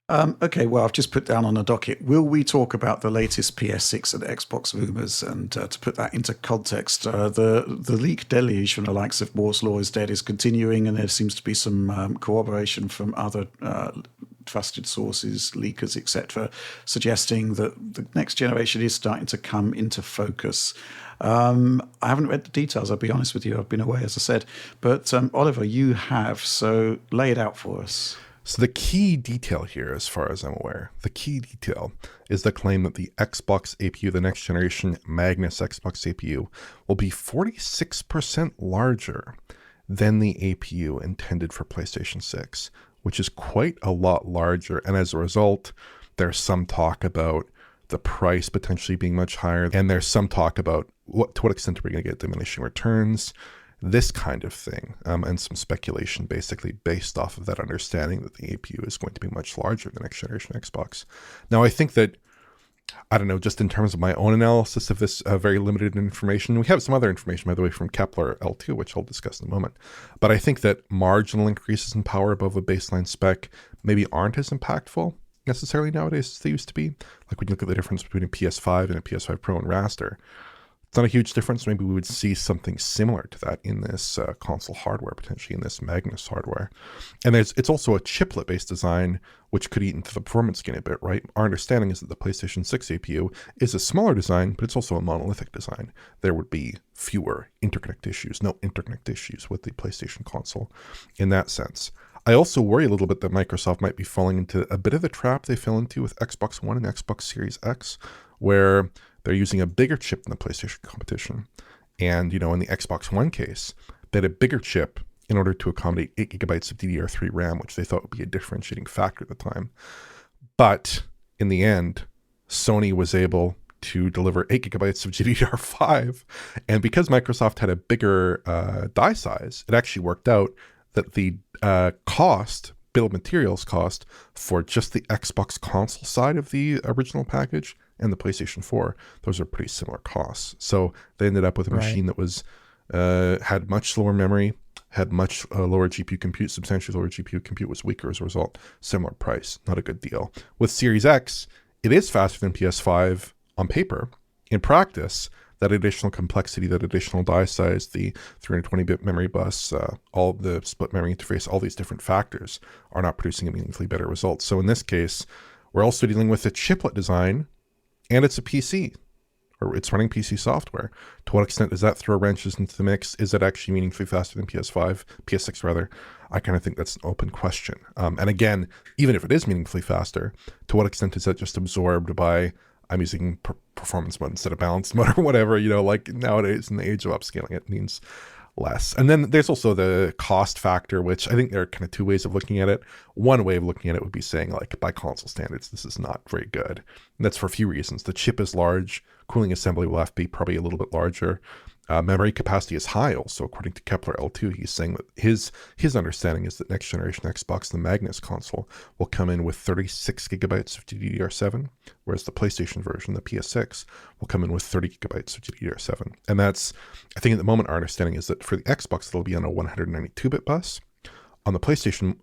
Okay, well, I've just put down on a docket. Will we talk about the latest PS6 and Xbox rumors? And to put that into context, the leak deluge from the likes of Moore's Law is Dead is continuing, and there seems to be some corroboration from other trusted sources, leakers, etc., suggesting that the next generation is starting to come into focus. I haven't read the details, I'll be honest with you. I've been away, as I said. But Oliver, you have, so lay it out for us. So the key detail here, as far as I'm aware, the key detail is the claim that the Xbox APU, the next generation Magnus Xbox APU, will be 46% larger than the APU intended for PlayStation 6, which is quite a lot larger. And as a result, there's some talk about the price potentially being much higher. And there's some talk about to what extent are we going to get diminishing returns, this kind of thing, and some speculation basically based off of that understanding that the APU is going to be much larger than the next generation Xbox. Now, I think that, I don't know, just in terms of my own analysis of this very limited information, we have some other information, by the way, from Kepler L2, which I'll discuss in a moment. But I think that marginal increases in power above a baseline spec maybe aren't as impactful necessarily nowadays as they used to be. Like when you look at the difference between a PS5 and a PS5 Pro and raster, it's not a huge difference. Maybe we would see something similar to that in this console hardware, potentially in this Magnus hardware. And it's also a chiplet-based design, which could eat into the performance gain a bit, right? Our understanding is that the PlayStation 6 APU is a smaller design, but it's also a monolithic design. There would be fewer interconnect issues, no interconnect issues with the PlayStation console in that sense. I also worry a little bit that Microsoft might be falling into a bit of the trap they fell into with Xbox One and Xbox Series X, where they're using a bigger chip than the PlayStation competition. And, in the Xbox One case, they had a bigger chip in order to accommodate 8 gigabytes of DDR3 RAM, which they thought would be a differentiating factor at the time. But in the end, Sony was able to deliver 8 gigabytes of GDDR5. And because Microsoft had a bigger die size, it actually worked out that the bill of materials cost for just the Xbox console side of the original package and the PlayStation 4, those are pretty similar costs. So they ended up with a machine that was had much slower memory, had much lower GPU compute, substantially lower GPU compute, was weaker as a result. Similar price, not a good deal. With Series X, it is faster than PS5 on paper. In practice, that additional complexity, that additional die size, the 320-bit memory bus, all the split memory interface, all these different factors are not producing a meaningfully better result. So in this case, we're also dealing with a chiplet design, and it's a PC, or it's running PC software. To what extent does that throw wrenches into the mix? Is it actually meaningfully faster than PS6 rather? I kind of think that's an open question. And again, even if it is meaningfully faster, to what extent is that just absorbed by, I'm using performance mode instead of balance mode or whatever, like nowadays in the age of upscaling, it means less. And then there's also the cost factor, which I think there are kind of two ways of looking at it. One way of looking at it would be saying, like, by console standards, this is not very good. And that's for a few reasons. The chip is large, cooling assembly will have to be probably a little bit larger. Memory capacity is high also, according to Kepler L2. He's saying that his understanding is that next generation Xbox, the Magnus console, will come in with 36 gigabytes of GDDR7, whereas the PlayStation version, the PS6, will come in with 30 gigabytes of GDDR7. And that's, I think at the moment, our understanding is that for the Xbox, it'll be on a 192-bit bus. On the PlayStation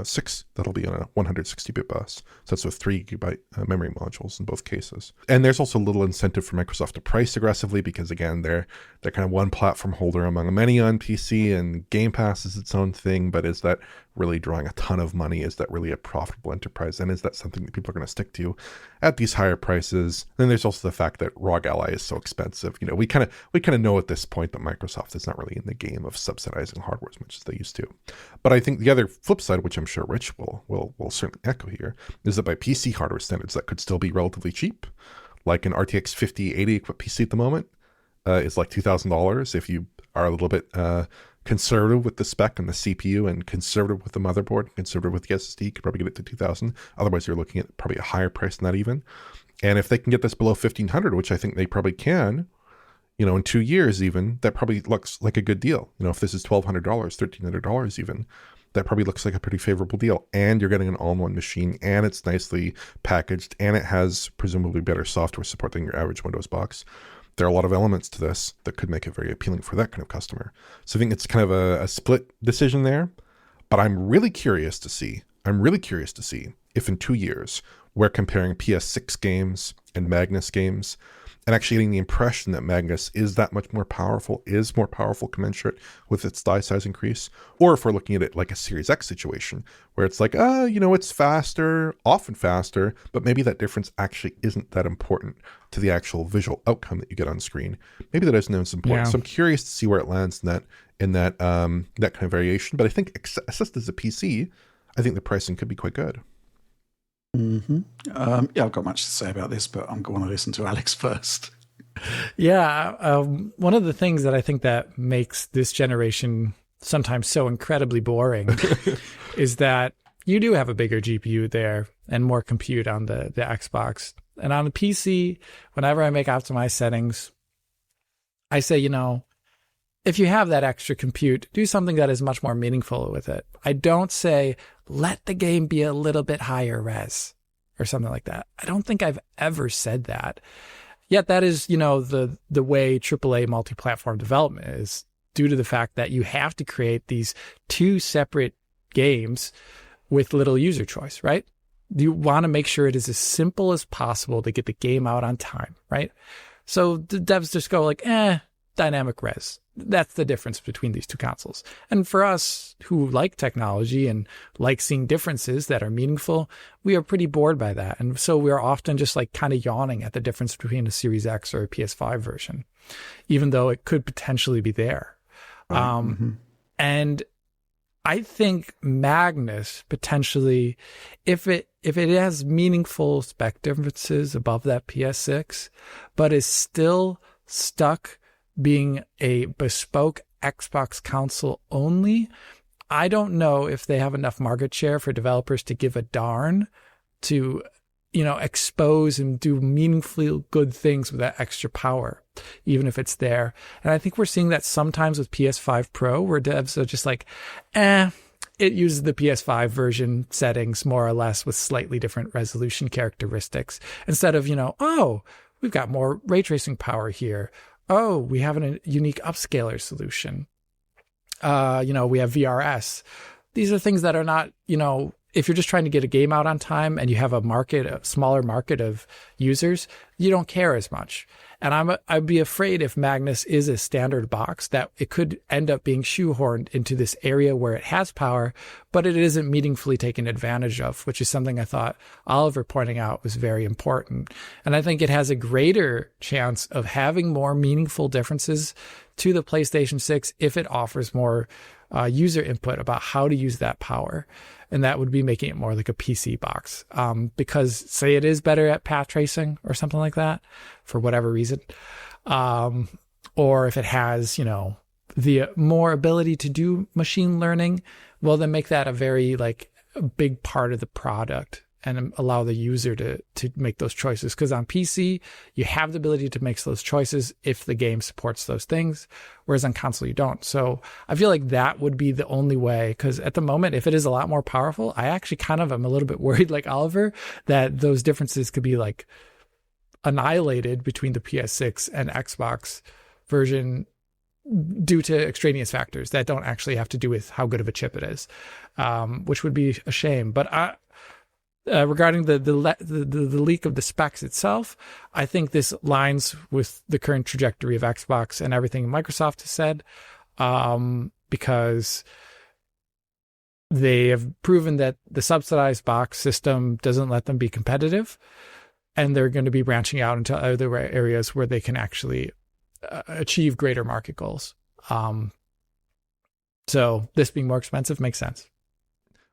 6, that'll be on a 160-bit bus. So that's with 3 gigabyte memory modules in both cases. And there's also little incentive for Microsoft to price aggressively because, again, they're kind of one platform holder among many on PC, and Game Pass is its own thing. But is that really drawing a ton of money? Is that really a profitable enterprise? And is that something that people are going to stick to at these higher prices? Then there's also the fact that ROG Ally is so expensive. We kind of know at this point that Microsoft is not really in the game of subsidizing hardware as much as they used to. But I think the other flip side, which I'm sure Rich will certainly echo here, is that by PC hardware standards, that could still be relatively cheap. Like an RTX 5080 equipped PC at the moment is like $2,000 if you are a little bit conservative with the spec and the CPU, and conservative with the motherboard, conservative with the SSD, you could probably get it to 2,000. Otherwise, you're looking at probably a higher price than that even. And if they can get this below 1,500, which I think they probably can, in 2 years even, that probably looks like a good deal. If this is $1,200, $1,300 even, that probably looks like a pretty favorable deal. And you're getting an all-in-one machine, and it's nicely packaged, and it has presumably better software support than your average Windows box. There are a lot of elements to this that could make it very appealing for that kind of customer. So I think it's kind of a split decision there, but I'm really curious to see if in 2 years we're comparing PS6 games and Magnus games and actually getting the impression that Magnus is that much more powerful, is more powerful commensurate with its die size increase, or if we're looking at it like a Series X situation, where it's like, it's faster, often faster, but maybe that difference actually isn't that important to the actual visual outcome that you get on screen. Maybe that isn't as important. Yeah. So I'm curious to see where it lands in that kind of variation. But I think assessed as a PC, I think the pricing could be quite good. Mm-hmm. I've got much to say about this, but I'm going to listen to Alex first. Yeah, one of the things that I think that makes this generation sometimes so incredibly boring is that you do have a bigger GPU there and more compute on the Xbox. And on the PC, whenever I make optimized settings, I say, if you have that extra compute, do something that is much more meaningful with it. I don't say, let the game be a little bit higher res or something like that. I don't think I've ever said that. Yet that is, the way AAA multi-platform development is, due to the fact that you have to create these two separate games with little user choice, right? You want to make sure it is as simple as possible to get the game out on time, right? So the devs just go like, dynamic res. That's the difference between these two consoles. And for us who like technology and like seeing differences that are meaningful, we are pretty bored by that. And so we're often just like kind of yawning at the difference between a Series X or a PS5 version, even though it could potentially be there. Right. And I think Magnus potentially, if it has meaningful spec differences above that PS6, but is still stuck being a bespoke Xbox console only, I don't know if they have enough market share for developers to give a darn to, expose and do meaningfully good things with that extra power, even if it's there. And I think we're seeing that sometimes with PS5 Pro, where devs are just like, it uses the PS5 version settings more or less with slightly different resolution characteristics, instead of, we've got more ray tracing power here. Oh, we have a unique upscaler solution. We have VRS. These are things that are not, if you're just trying to get a game out on time and you have a smaller market of users, you don't care as much. And I'd be afraid if Magnus is a standard box that it could end up being shoehorned into this area where it has power, but it isn't meaningfully taken advantage of, which is something I thought Oliver pointing out was very important. And I think it has a greater chance of having more meaningful differences to the PlayStation 6 if it offers more user input about how to use that power. And that would be making it more like a PC box. Because say it is better at path tracing or something like that for whatever reason. Or if it has, the more ability to do machine learning, well, then make that a very a big part of the product and allow the user to make those choices. Because on PC, you have the ability to make those choices if the game supports those things, whereas on console, you don't. So I feel like that would be the only way, because at the moment, if it is a lot more powerful, I actually kind of am a little bit worried, like Oliver, that those differences could be annihilated between the PS6 and Xbox version due to extraneous factors that don't actually have to do with how good of a chip it is, which would be a shame. But regarding the leak of the specs itself, I think this lines with the current trajectory of Xbox and everything Microsoft has said, because they have proven that the subsidized box system doesn't let them be competitive, and they're going to be branching out into other areas where they can actually achieve greater market goals. So this being more expensive makes sense.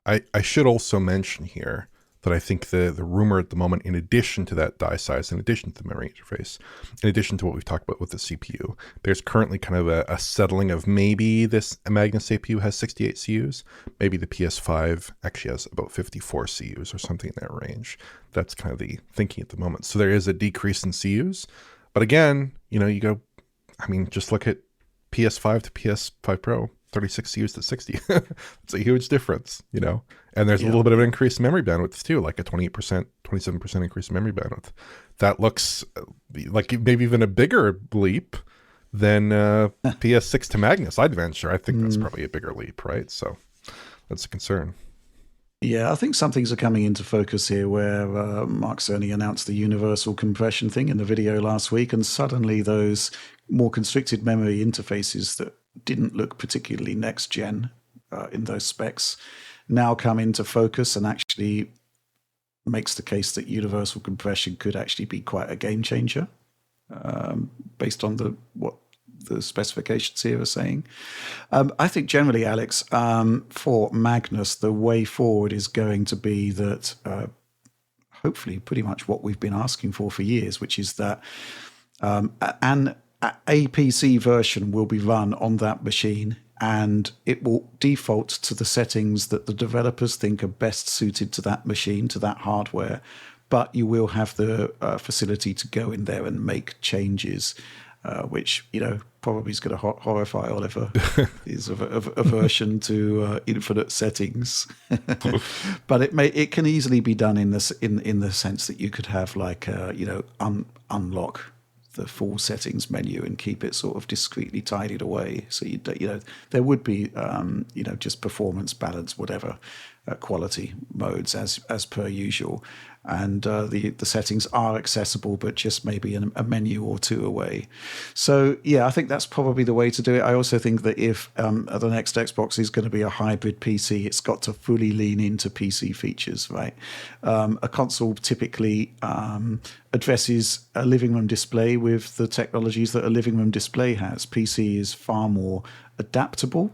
I should also mention here that I think the rumor at the moment, in addition to that die size, in addition to the memory interface, in addition to what we've talked about with the CPU, there's currently kind of a settling of maybe this Magnus CPU has 68 CUs, maybe the PS5 actually has about 54 CUs or something in that range. That's kind of the thinking at the moment. So there is a decrease in CUs, but again, just look at PS5 to PS5 Pro. 36 CUs to 60. It's a huge difference, and there's a little bit of an increase in memory bandwidth too, like a 28%, 27% increase in memory bandwidth. That looks like maybe even a bigger leap than PS6 to Magnus, I'd venture. I think that's probably a bigger leap, right? So that's a concern. Yeah, I think some things are coming into focus here where Mark Cerny announced the universal compression thing in the video last week, and suddenly those more constricted memory interfaces that didn't look particularly next gen in those specs now come into focus and actually makes the case that universal compression could actually be quite a game changer based on what the specifications here are saying. I think generally, Alex, for Magnus, the way forward is going to be that hopefully pretty much what we've been asking for years, which is that a PC version will be run on that machine, and it will default to the settings that the developers think are best suited to that machine, to that hardware. But you will have the facility to go in there and make changes, which, probably is going to horrify Oliver, is a aversion to infinite settings. But it can easily be done in the sense that you could have unlock the full settings menu and keep it sort of discreetly tidied away. So there would be just performance, balance, whatever, quality modes as per usual, and the settings are accessible, but just maybe a menu or two away. So yeah, I think that's probably the way to do it. I also think that if the next Xbox is going to be a hybrid PC, it's got to fully lean into PC features, right? A console typically addresses a living room display with the technologies that a living room display has. PC is far more adaptable.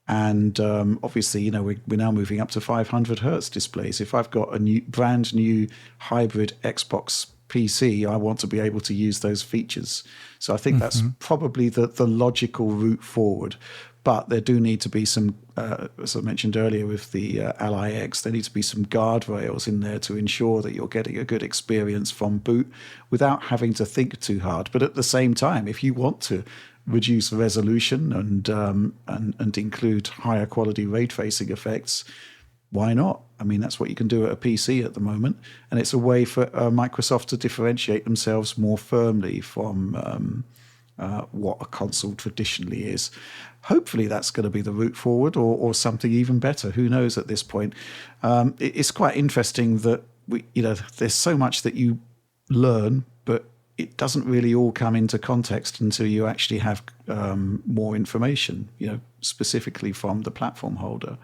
And obviously, we're now moving up to 500 hertz displays. If I've got a brand new hybrid Xbox PC, I want to be able to use those features. So I think that's probably the logical route forward. But there do need to be some, as I mentioned earlier with the Ally X, there need to be some guardrails in there to ensure that you're getting a good experience from boot without having to think too hard. But at the same time, if you want to reduce resolution and include higher quality ray tracing effects, why not? I mean, that's what you can do at a PC at the moment, and it's a way for Microsoft to differentiate themselves more firmly from what a console traditionally is. Hopefully that's going to be the route forward, or something even better. Who knows at this point? It's quite interesting that there's so much that you learn, but it doesn't really all come into context until you actually have more information, specifically from the platform holder.